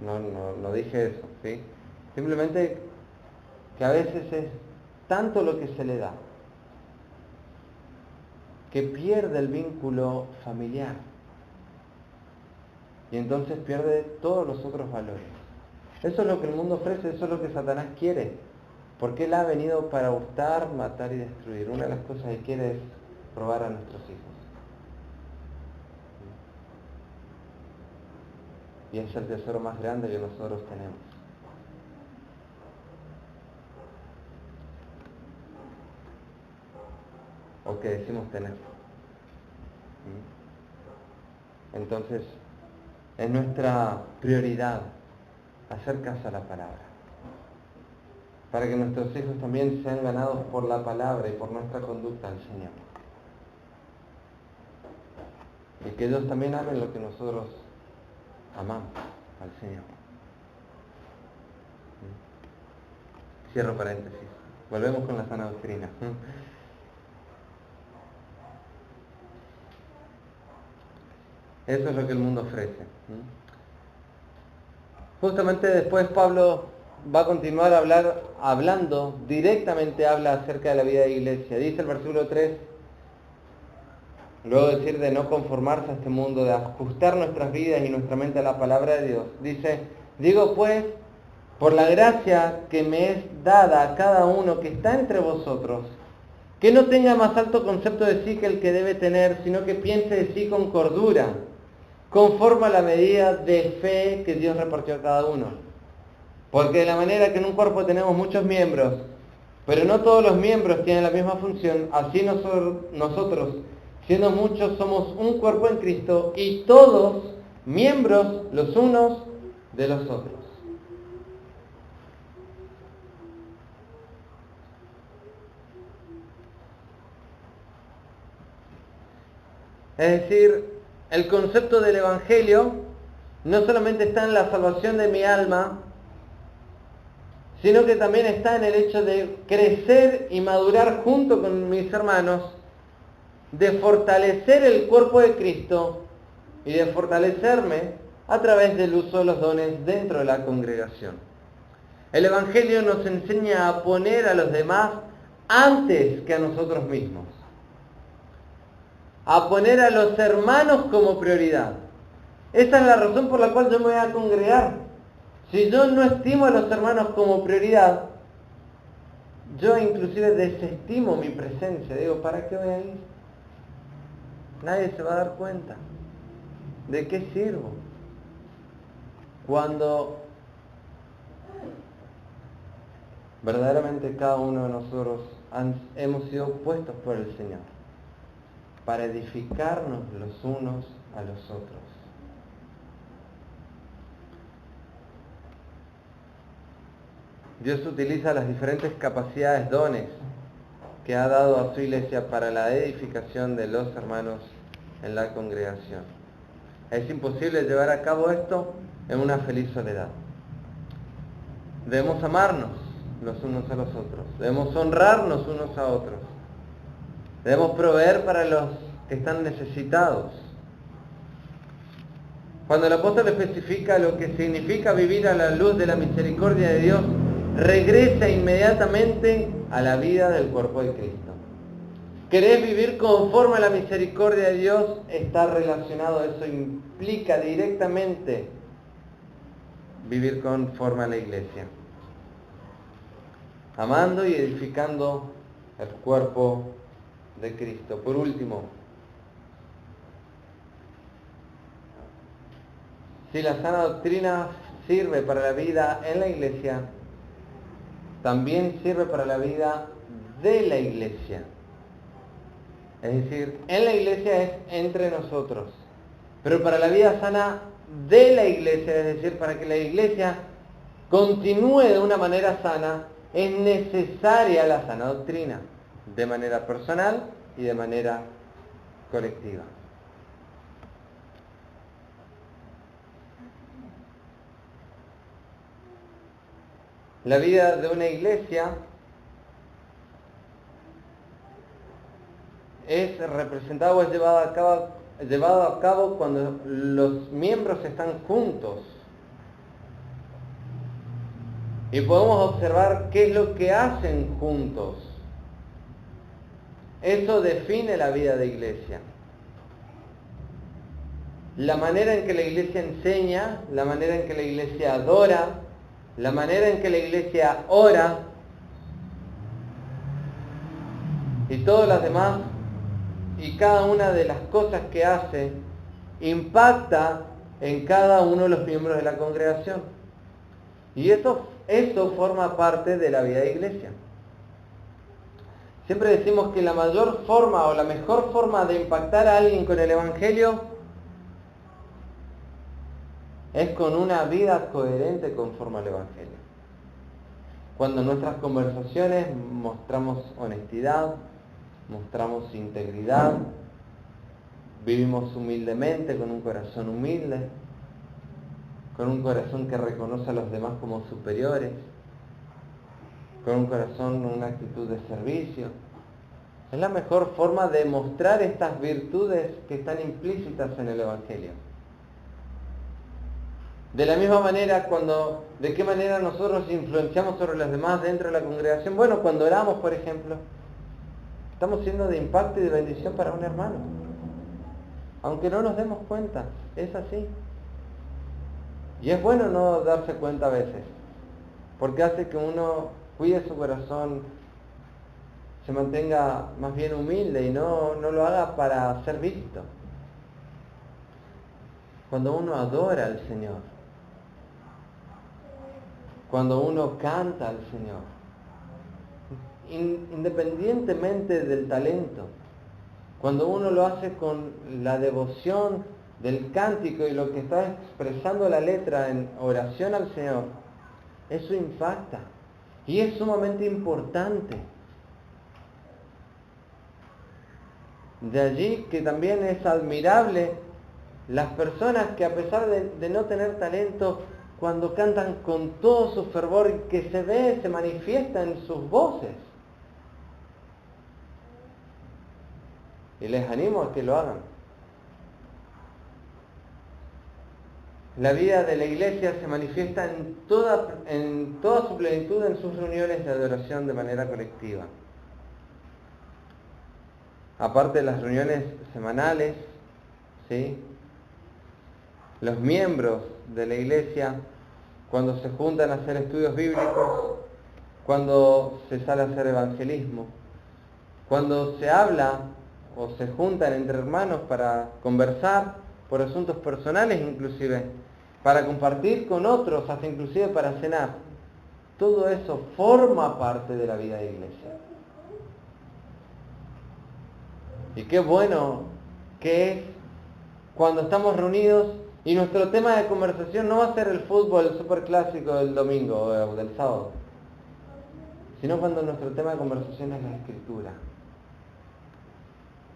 No dije eso, ¿sí? Simplemente que a veces es tanto lo que se le da que pierde el vínculo familiar y entonces pierde todos los otros valores. Eso es lo que el mundo ofrece, eso es lo que Satanás quiere, porque él ha venido para hurtar, matar y destruir. Una de las cosas que quiere es robar a nuestros hijos. Y es el tesoro más grande que nosotros tenemos. O que decimos tener. Entonces, es nuestra prioridad hacer caso a la palabra, para que nuestros hijos también sean ganados por la palabra y por nuestra conducta al Señor. Y que ellos también amen lo que nosotros amamos al Señor. Cierro paréntesis. Volvemos con la sana doctrina. Eso es lo que el mundo ofrece. Justamente después Pablo va a continuar hablando, directamente habla acerca de la vida de iglesia. Dice el versículo 3, luego de decir de no conformarse a este mundo, de ajustar nuestras vidas y nuestra mente a la palabra de Dios, dice, digo pues, por la gracia que me es dada a cada uno que está entre vosotros, que no tenga más alto concepto de sí que el que debe tener, sino que piense de sí con cordura, conforme a la medida de fe que Dios repartió a cada uno. Porque de la manera que en un cuerpo tenemos muchos miembros, pero no todos los miembros tienen la misma función, así nosotros, siendo muchos, somos un cuerpo en Cristo y todos miembros los unos de los otros. Es decir, el concepto del Evangelio no solamente está en la salvación de mi alma, sino que también está en el hecho de crecer y madurar junto con mis hermanos, de fortalecer el cuerpo de Cristo y de fortalecerme a través del uso de los dones dentro de la congregación. El Evangelio nos enseña a poner a los demás antes que a nosotros mismos, a poner a los hermanos como prioridad. Esa es la razón por la cual yo me voy a congregar. Si yo no estimo a los hermanos como prioridad, yo inclusive desestimo mi presencia. Digo, ¿para qué voy a ir? Nadie se va a dar cuenta. ¿De qué sirvo? Cuando verdaderamente cada uno de nosotros hemos sido puestos por el Señor para edificarnos los unos a los otros. Dios utiliza las diferentes capacidades, dones que ha dado a su iglesia para la edificación de los hermanos en la congregación. Es imposible llevar a cabo esto en una feliz soledad. Debemos amarnos los unos a los otros, debemos honrarnos unos a otros, debemos proveer para los que están necesitados. Cuando el apóstol especifica lo que significa vivir a la luz de la misericordia de Dios, regresa inmediatamente a la vida del cuerpo de Cristo. ¿Querés vivir conforme a la misericordia de Dios? Está relacionado, eso implica directamente vivir conforme a la iglesia, amando y edificando el cuerpo de Cristo. Por último, si la sana doctrina sirve para la vida en la iglesia, también sirve para la vida de la iglesia. Es decir, en la iglesia es entre nosotros, pero para la vida sana de la iglesia, es decir, para que la iglesia continúe de una manera sana, es necesaria la sana doctrina, de manera personal y de manera colectiva. La vida de una iglesia es representada o es llevado a cabo cuando los miembros están juntos. Y podemos observar qué es lo que hacen juntos. Eso define la vida de iglesia. La manera en que la iglesia enseña, la manera en que la iglesia adora, la manera en que la iglesia ora y todas las demás y cada una de las cosas que hace impacta en cada uno de los miembros de la congregación. Y eso forma parte de la vida de iglesia. Siempre decimos que la mayor forma o la mejor forma de impactar a alguien con el Evangelio es con una vida coherente conforme al Evangelio. Cuando en nuestras conversaciones mostramos honestidad, mostramos integridad, vivimos humildemente, con un corazón humilde, con un corazón que reconoce a los demás como superiores, con un corazón, una actitud de servicio. Es la mejor forma de mostrar estas virtudes que están implícitas en el Evangelio. De la misma manera, ¿de qué manera nosotros influenciamos sobre los demás dentro de la congregación? Bueno, cuando oramos, por ejemplo, estamos siendo de impacto y de bendición para un hermano. aunque no nos demos cuenta, es así. Y es bueno no darse cuenta a veces, porque hace que uno cuide su corazón, se mantenga más bien humilde y no lo haga para ser visto. Cuando uno adora al Señor, cuando uno canta al Señor, independientemente del talento, cuando uno lo hace con la devoción del cántico y lo que está expresando la letra en oración al Señor, eso impacta y es sumamente importante. De allí que también es admirable las personas que, a pesar de no tener talento, cuando cantan con todo su fervor y que se manifiesta en sus voces. Y les animo a que lo hagan. La vida de la iglesia se manifiesta en toda su plenitud en sus reuniones de adoración de manera colectiva. Aparte de las reuniones semanales, ¿sí?, los miembros de la iglesia, cuando se juntan a hacer estudios bíblicos, cuando se sale a hacer evangelismo, cuando se habla o se juntan entre hermanos para conversar por asuntos personales inclusive, para compartir con otros, hasta inclusive para cenar, todo eso forma parte de la vida de iglesia. Y qué bueno que es cuando estamos reunidos y nuestro tema de conversación no va a ser el fútbol, el superclásico del domingo o del sábado, sino cuando nuestro tema de conversación es la Escritura,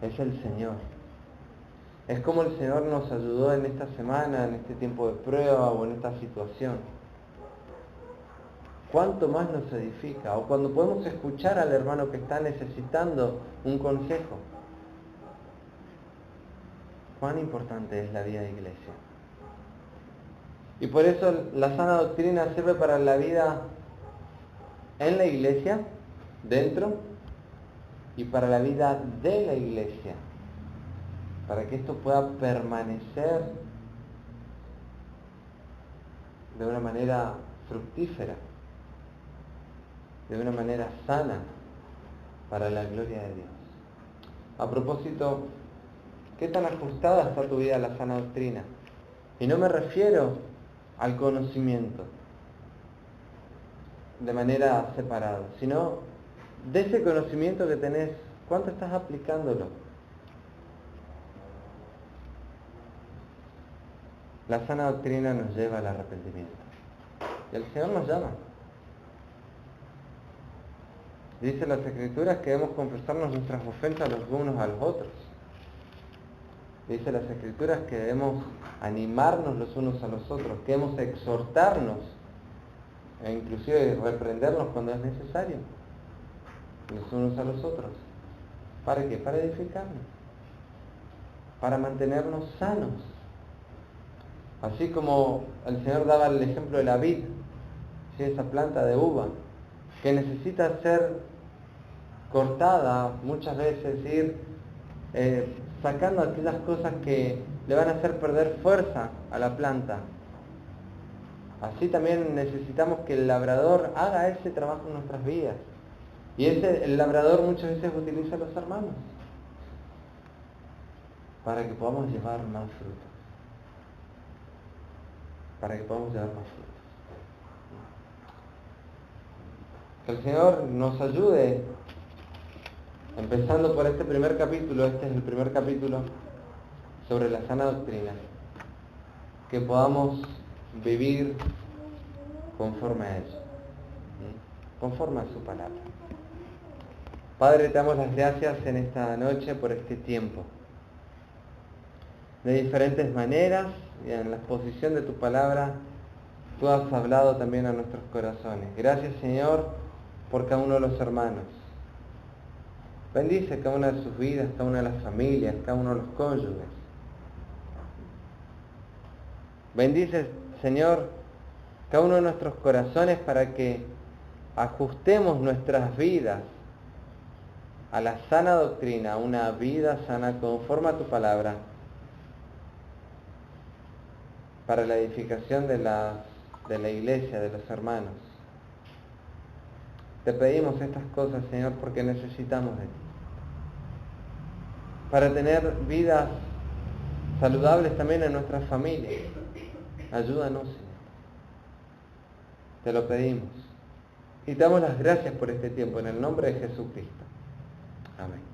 es el Señor. Es como el Señor nos ayudó en esta semana, en este tiempo de prueba o en esta situación. ¿Cuánto más nos edifica? O cuando podemos escuchar al hermano que está necesitando un consejo. Cuán importante es la vida de iglesia. Y por eso la sana doctrina sirve para la vida en la iglesia, dentro, y para la vida de la iglesia, para que esto pueda permanecer de una manera fructífera, de una manera sana, para la gloria de Dios. A propósito, ¿qué tan ajustada está tu vida a la sana doctrina? Y no me refiero al conocimiento de manera separada, sino de ese conocimiento que tenés, ¿cuánto estás aplicándolo? La sana doctrina nos lleva al arrepentimiento. Y el Señor nos llama. Dice las Escrituras que debemos confesarnos nuestras ofensas los unos a los otros. Dice las Escrituras que debemos animarnos los unos a los otros, que debemos exhortarnos e inclusive reprendernos cuando es necesario, los unos a los otros. ¿Para qué? Para edificarnos, para mantenernos sanos. Así como el Señor daba el ejemplo de la vid, ¿sí?, esa planta de uva, que necesita ser cortada muchas veces, ir sacando aquellas cosas que le van a hacer perder fuerza a la planta. Así también necesitamos que el labrador haga ese trabajo en nuestras vidas. Y el labrador muchas veces utiliza a los hermanos para que podamos llevar más frutos. Para que podamos llevar más frutos. Que el Señor nos ayude, empezando por este primer capítulo. Este es el primer capítulo sobre la sana doctrina, que podamos vivir conforme a eso, conforme a su palabra. Padre, te damos las gracias en esta noche por este tiempo. De diferentes maneras y en la exposición de tu palabra, tú has hablado también a nuestros corazones. Gracias, Señor, por cada uno de los hermanos. Bendice cada una de sus vidas, cada una de las familias, cada uno de los cónyuges. Bendice, Señor, cada uno de nuestros corazones para que ajustemos nuestras vidas a la sana doctrina, a una vida sana conforme a tu palabra, para la edificación de la iglesia, de los hermanos. Te pedimos estas cosas, Señor, porque necesitamos de ti. Para tener vidas saludables también en nuestras familias. Ayúdanos, Señor. Te lo pedimos. Y te damos las gracias por este tiempo, en el nombre de Jesucristo. Amén.